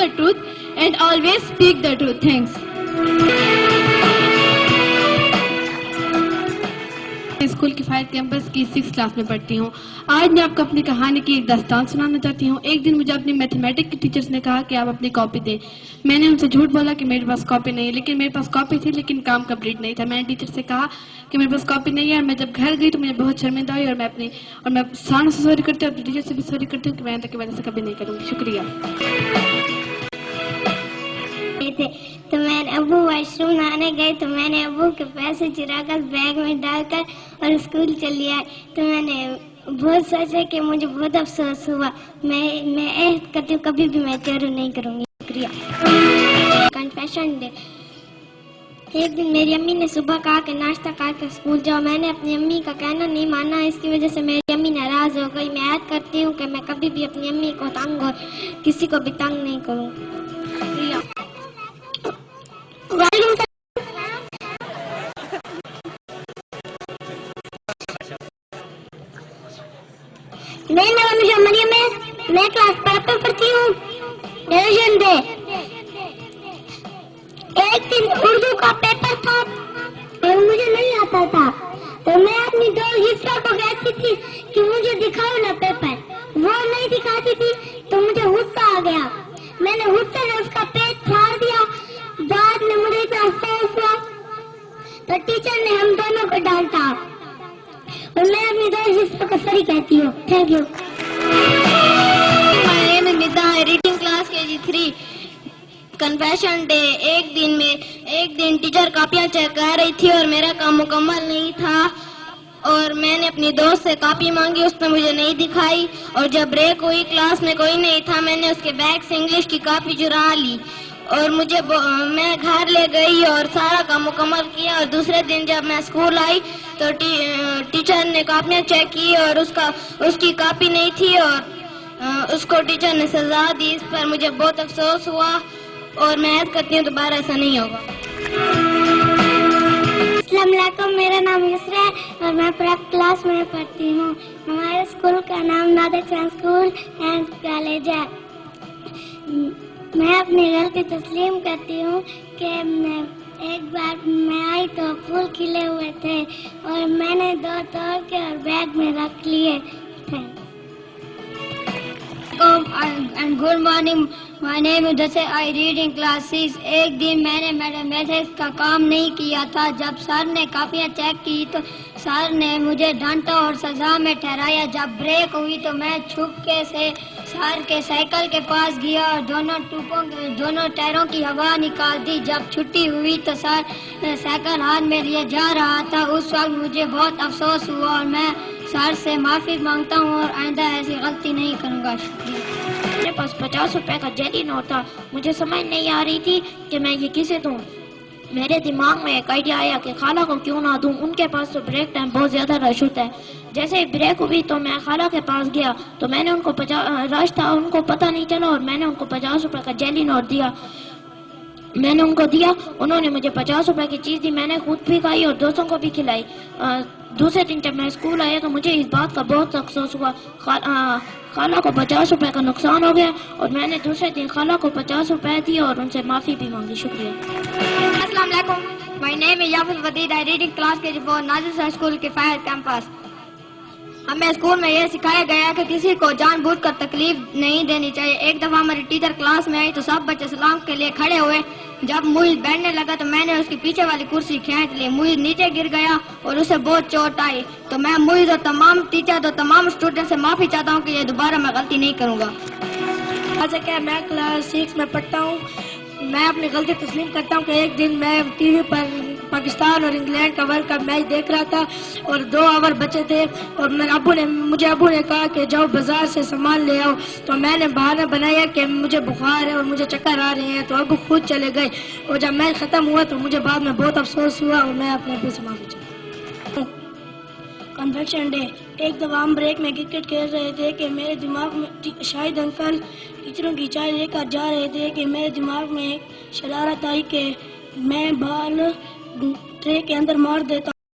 the truth and always speak the truth. Thanks. School Kifayat campus کی 6 class میں پڑھتی ہوں. آج میں آپ کو اپنی کہانی کی ایک داستان سنانا چاہتی ہوں. ایک دن مجھے اپنی میتھمیٹک کی ٹیچرز نے کہا کہ آپ اپنی کاپی دیں. میں نے ان سے جھوٹ بولا کہ میرے پاس کاپی نہیں ہے، لیکن میرے پاس کاپی تھی لیکن کام کمپلیٹ نہیں تھا. میں نے ٹیچر سے کہا کہ میرے پاس کاپی نہیں ہے، اور میں جب گھر گئی تو مجھے بہت شرمندہ ہوئی، اور میں ساروں سے سوری کرتی ہوں، اپنی ٹیچر سے بھی سوری کرتی ہوں کہ میں آئندہ کی وجہ سے کبھی نہیں کروں گی. شکریہ. تو میں نے ابو واش روم نہانے گئے تو میں نے ابو کے پیسے چرا کر بیگ میں ڈال کر اور اسکول چلی آئی. تو میں نے بہت سوچا کہ مجھے بہت افسوس ہوا. میں عہد کرتی ہوں کبھی بھی میں چوری نہیں کروں گی. شکریہ. Confession day. ایک دن میری امی نے صبح کہا کہ ناشتہ کر کے اسکول جاؤ. میں نے اپنی امی کا کہنا نہیں مانا، اس کی وجہ سے میری امی ناراض ہو گئی. میں عہد کرتی ہوں کہ میں کبھی بھی اپنی امی کو تنگ اور کسی کو بھی تنگ نہیں کروں. میرا نام مریم ہے، میں کلاس 5 میں پڑھتی ہوں. Division day. ایک دن اردو کا پیپر تھا اور مجھے نہیں آتا تھا، تو میں اپنی دوست حصہ کو کہتی تھی کہ مجھے دکھاؤ نا پیپر. وہ نہیں دکھاتی تھی تو مجھے غصہ آ گیا. میں نے غصے میں اس کا پیٹ پھاڑ دیا. بعد میں مجھے اتنا افسوس ہوا تو ٹیچر نے ہم دونوں کو ڈانٹا، اور میں اپنی دوست حصہ کو سوری کہتی ہوں. Thank you. My name is Nida, reading class KG3. Confession day. ایک دن ٹیچر کاپیاں چیک کر رہی تھی اور میرا کام مکمل نہیں تھا، اور میں نے اپنی دوست سے کاپی مانگی، اس نے مجھے نہیں دکھائی. اور جب بریک ہوئی کلاس میں کوئی نہیں تھا، میں نے اس کے بیگ سے انگلش کی کاپی چرا لی اور میں گھر لے گئی اور سارا کام مکمل کیا. اور دوسرے دن جب میں اسکول آئی تو ٹیچر نے کاپیاں چیک کی اور اس کی کاپی نہیں تھی، اور اس کو ٹیچر نے سزا دی. اس پر مجھے بہت افسوس ہوا اور میں عہد کرتی ہوں دوبارہ ایسا نہیں ہوگا. السلام علیکم. میرا نام یسرا ہے اور میں پریپ کلاس میں پڑھتی ہوں. ہمارے اسکول کا نام نادر چاند اسکول اینڈ کالج ہے. میں اپنی غلطی تسلیم کرتی ہوں کہ ایک بار میں آئی تو پھول کھلے ہوئے تھے اور میں نے 2 توڑ کے اور بیگ میں رکھ لیے تھے. And good morning. My name is Dase. I read in class 6. ایک دن میں نے میتھمیٹکس کا کام نہیں کیا تھا. جب سر نے کاپیاں چیک کی تو سر نے مجھے ڈانٹا اور سزا میں ٹھہرایا. جب بریک ہوئی تو میں چھپکے سے سر کے سائیکل کے پاس گیا اور دونوں ٹائروں کی ہوا نکال دی. جب چھٹی ہوئی تو سر سائیکل ہاتھ میں لیے جا رہا تھا. اس وقت مجھے بہت افسوس ہوا اور میں سر سے معافی مانگتا ہوں اور آئندہ ایسی غلطی نہیں کروں گا. شکریہ. میرے پاس 50 روپے کا جیلی نوٹ تھا. مجھے سمجھ نہیں آ رہی تھی کہ میں یہ کسے دوں. میرے دماغ میں ایک آئیڈیا آیا کہ خالہ کو کیوں نہ دوں. ان کے پاس تو بریک ٹائم بہت زیادہ رش ہوتا ہے. جیسے ہی بریک ہوئی تو میں خالہ کے پاس گیا تو میں نے ان کو رش تھا، ان کو پتہ نہیں چلا اور میں نے ان کو 50 روپے کا جیلی نوٹ دیا. میں نے ان کو دیا، انہوں نے مجھے 50 روپے کی چیز دی. میں نے خود بھی کھائی اور دوستوں کو بھی کھلائی. دوسرے دن جب میں اسکول آیا تو مجھے اس بات کا بہت افسوس ہوا. خالہ کو 50 روپے کا نقصان ہو گیا اور میں نے دوسرے دن خالہ کو 50 روپے دیے اور ان سے معافی بھی مانگی. شکریہ. السلام علیکم. My name is Yafil Wadid. I read in class KG4 Nazar Shah school Kifayat campus. ہمیں اسکول میں یہ سکھایا گیا کہ کسی کو جان بوجھ کر تکلیف نہیں دینی چاہیے. ایک دفعہ ہماری ٹیچر کلاس میں آئی تو سب بچے سلام کے لیے کھڑے ہوئے. جب موہد بیٹھنے لگا تو میں نے اس کی پیچھے والی کرسی کھینچ لی. موہد نیچے گر گیا اور اسے بہت چوٹ آئی. تو میں موہد اور تمام ٹیچر اور تمام اسٹوڈنٹ سے معافی چاہتا ہوں کہ یہ دوبارہ میں غلطی نہیں کروں گا. جیسا کہ میں کلاس 6 میں پڑھتا ہوں، میں اپنی غلطی تسلیم کرتا ہوں کہ ایک دن میں ٹی وی پر پاکستان اور انگلینڈ کا ورلڈ کپ میچ دیکھ رہا تھا اور 2 اوور بچے تھے اور مجھے ابو نے کہا کہ جاؤ بازار سے سامان لے آؤ. تو میں نے بہانہ بنایا کہ مجھے بخار ہے اور مجھے چکر آ رہے ہیں، تو ابو خود چلے گئے. اور جب میچ ختم ہوا تو مجھے بعد میں بہت افسوس ہوا اور میں اپنے ابو سے معافی چاہتا ہوں. Confession day. ایک دفعہ ہم بریک میں کرکٹ کھیل رہے تھے کہ میرے دماغ میں شاہد انکل ٹیچروں کی چائے لے کر جا رہے تھے کہ میرے دماغ میں ایک شرارت آئی کہ میں بال ٹرے کے اندر مار دیتا